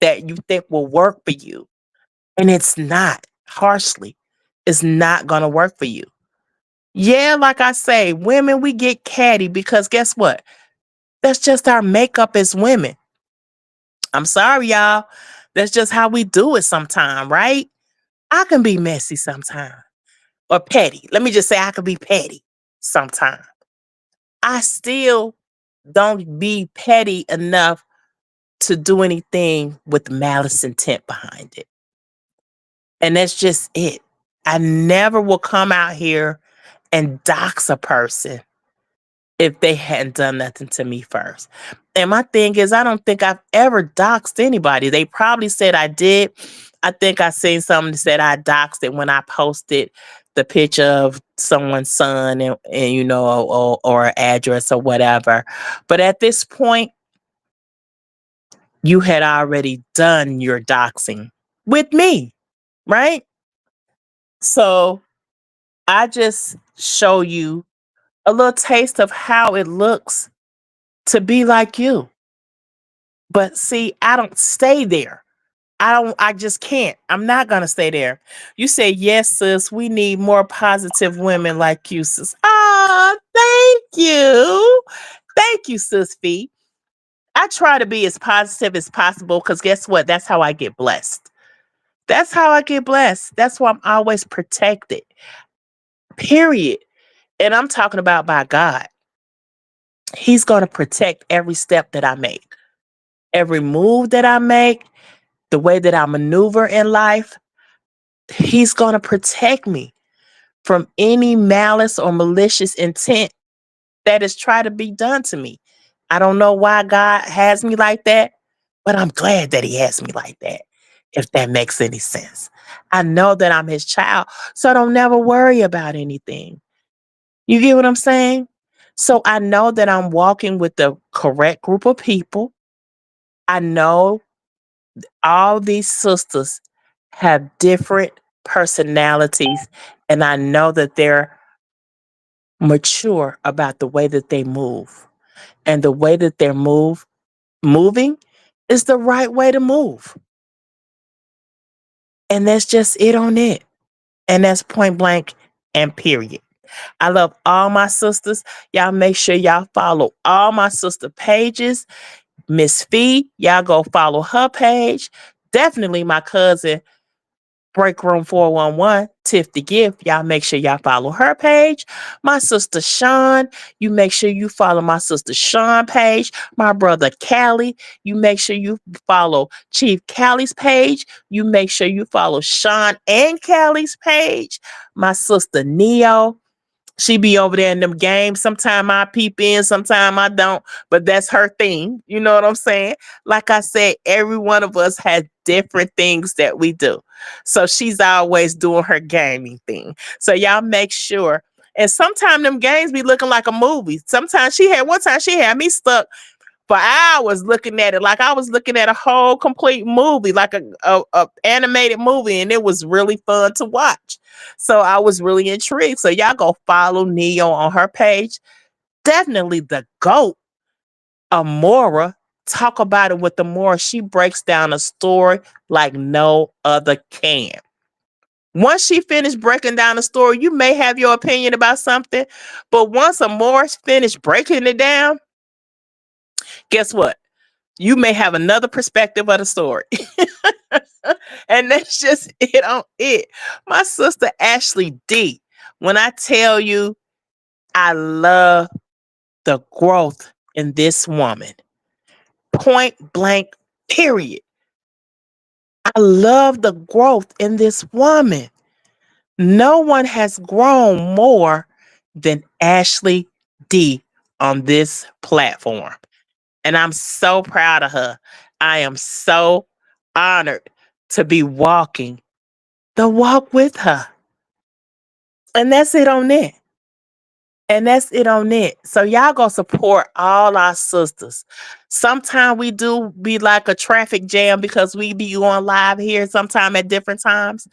Speaker 3: that you think will work for you. And it's not, harshly, it's not going to work for you. Yeah, like I say, women, we get catty because guess what? That's just our makeup as women. I'm sorry, y'all. That's just how we do it sometimes, right? I can be messy sometimes or petty. Let me just say I can be petty sometimes. I still don't be petty enough to do anything with malice intent behind it. And that's just it. I never will come out here and dox a person if they hadn't done nothing to me first. And my thing is, I don't think I've ever doxed anybody. They probably said I did. I think I seen something that said I doxed it when I posted the picture of someone's son and you know, or address or whatever. But at this point, you had already done your doxing with me, right? So I just show you a little taste of how it looks to be like you. But see, I don't stay there. I just can't. I'm not gonna stay there. You say, yes, sis, we need more positive women like you, sis. Ah, thank you. Thank you, sis Fee. I try to be as positive as possible because guess what? That's how I get blessed. That's how I get blessed. That's why I'm always protected. Period. And I'm talking about by God. He's gonna protect every step that I make, every move that I make, the way that I maneuver in life. He's going to protect me from any malice or malicious intent that is trying to be done to me. I don't know why God has me like that, but I'm glad that He has me like that, if that makes any sense. I know that I'm His child, so I don't never worry about anything. You get what I'm saying? So I know that I'm walking with the correct group of people. I know all these sisters have different personalities, and I know that they're mature about the way that they move. And the way that they're moving is the right way to move. And that's just it on it. And that's point blank and period. I love all my sisters. Y'all make sure y'all follow all my sister pages. Miss Fee, y'all go follow her page. Definitely my cousin Break Room 411, Tiff the Gift. Y'all make sure y'all follow her page. My sister Sean, you make sure you follow my sister Sean page. My brother Callie, you make sure you follow Chief Callie's page. You make sure you follow Sean and Callie's page. My sister Neo, she be over there in them games. Sometime I peep in, sometime I don't, but that's her thing. You know what I'm saying? Like I said, every one of us has different things that we do. So she's always doing her gaming thing. So y'all make sure. And sometimes them games be looking like a movie. Sometimes one time she had me stuck for hours looking at it like I was looking at a whole complete movie, like a animated movie, and it was really fun to watch. So I was really intrigued. So y'all go follow Neo on her page. Definitely the GOAT, Amora. Talk about it with Amora. She breaks down a story like no other can. Once she finished breaking down the story, you may have your opinion about something, but once Amora's finished breaking it down, guess what? You may have another perspective of the story. And that's just it on it. My sister Ashley D, when I tell you I love the growth in this woman, point blank, period. I love the growth in this woman. No one has grown more than Ashley D on this platform. And I'm so proud of her. I am so honored to be walking the walk with her. And that's it on it. And that's it on it. So y'all go support all our sisters. Sometimes we do be like a traffic jam because we be on live here sometime at different times.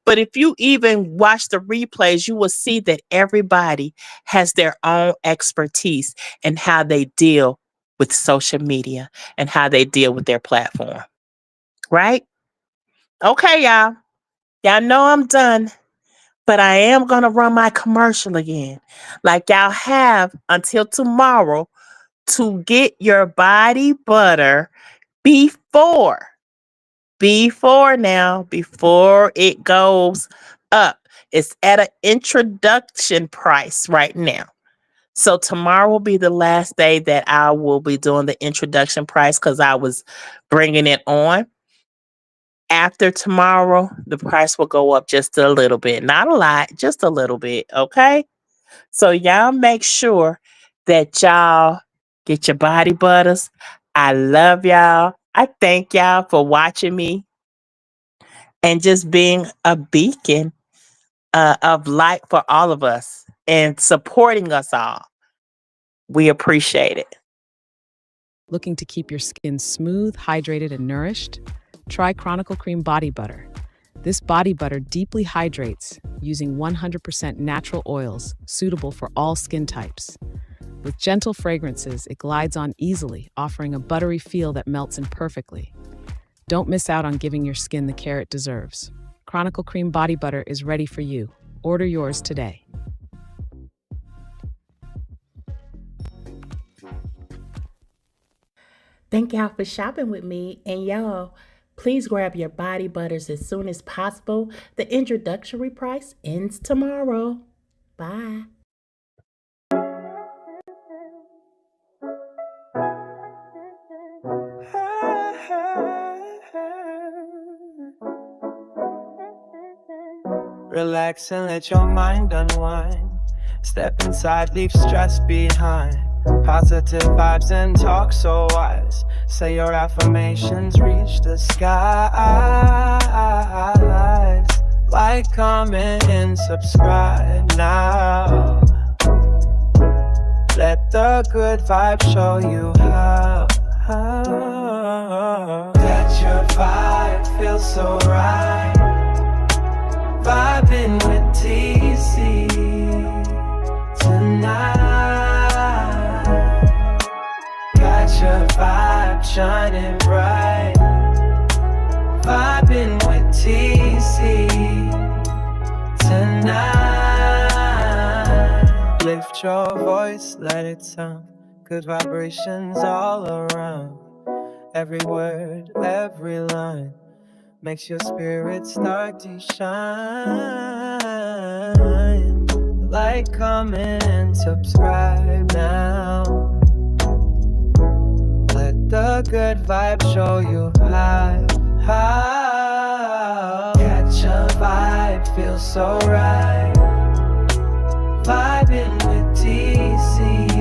Speaker 3: But if you even watch the replays, you will see that everybody has their own expertise in how they deal with social media and how they deal with their platform. Right? Okay, y'all. Y'all know I'm done. But I am going to run my commercial again. Like y'all have until tomorrow to get your body butter before before it goes up. It's at an introduction price right now. So tomorrow will be the last day that I will be doing the introduction price because I was bringing it on. After tomorrow, the price will go up just a little bit. Not a lot, just a little bit, okay? So y'all make sure that y'all get your body butters. I love y'all. I thank y'all for watching me and just being a beacon of light for all of us and supporting us all. We appreciate it.
Speaker 2: Looking to keep your skin smooth, hydrated, and nourished? Try Chronicle Cream Body Butter. This body butter deeply hydrates using 100% natural oils suitable for all skin types. With gentle fragrances, it glides on easily, offering a buttery feel that melts in perfectly. Don't miss out on giving your skin the care it deserves. Chronicle Cream Body Butter is ready for you. Order yours today.
Speaker 3: Thank y'all for shopping with me. And y'all, please grab your body butters as soon as possible. The introductory price ends tomorrow. Bye.
Speaker 1: Relax and let your mind unwind. Step inside, leave stress behind. Positive vibes and talk so wise. Say your affirmations, reach the skies. Like, comment, and subscribe now. Let the good vibe show you how. That your vibe feels so right. Vibing with TC tonight. Got your vibe shining bright. Vibing with TC tonight. Lift your voice, let it sound. Good vibrations all around. Every word, every line makes your spirit start to shine. Like, comment, and subscribe now. Let the good vibe show you how. Catch a vibe, feel so right. Vibing with TC